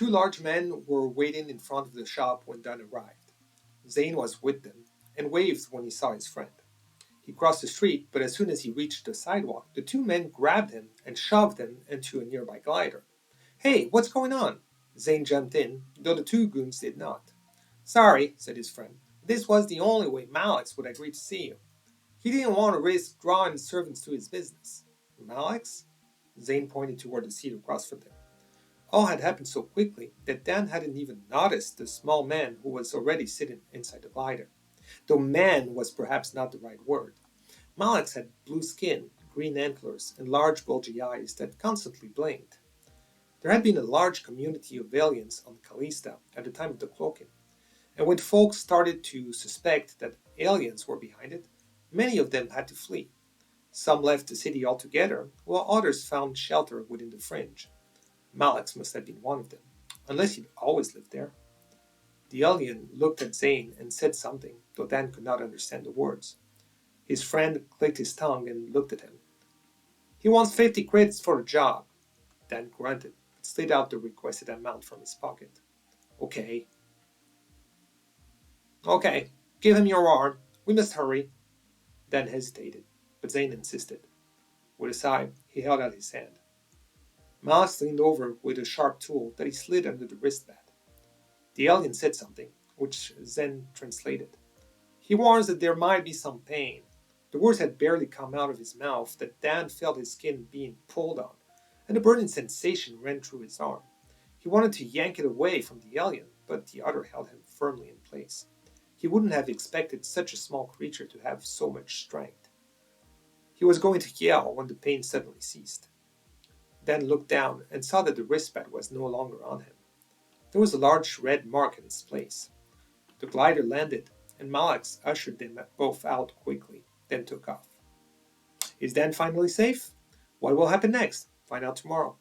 Two large men were waiting in front of the shop when Dan arrived. Xen'in was with them and waved when he saw his friend. He crossed the street, but as soon as he reached the sidewalk, the two men grabbed him and shoved him into a nearby glider. Hey, what's going on? Zane jumped in, though the two goons did not. Sorry, said his friend. This was the only way Malix would agree to see you. He didn't want to risk drawing the servants to his business. Malix? Zane pointed toward the seat across from them. All had happened so quickly that Dan hadn't even noticed the small man who was already sitting inside the glider. Though man was perhaps not the right word. Malix had blue skin, green antlers, and large bulgy eyes that constantly blinked. There had been a large community of aliens on Callista at the time of the cloaking, and when folks started to suspect that aliens were behind it, many of them had to flee. Some left the city altogether, while others found shelter within the fringe. Malix must have been one of them, unless he'd always lived there. The alien looked at Zane and said something, though Dan could not understand the words. His friend clicked his tongue and looked at him. He wants 50 credits for the job. Dan grunted and slid out the requested amount from his pocket. Okay. Okay, give him your arm. We must hurry. Dan hesitated, but Zane insisted. With a sigh, he held out his hand. Miles leaned over with a sharp tool that he slid under the wristband. The alien said something, which Zen translated. He warns that there might be some pain. The words had barely come out of his mouth that Dan felt his skin being pulled on, and a burning sensation ran through his arm. He wanted to yank it away from the alien, but the other held him firmly in place. He wouldn't have expected such a small creature to have so much strength. He was going to yell when the pain suddenly ceased. Dan looked down and saw that the wristband was no longer on him. There was a large red mark in its place. The glider landed, and Malix ushered them both out quickly, then took off. Is Dan finally safe? What will happen next? Find out tomorrow.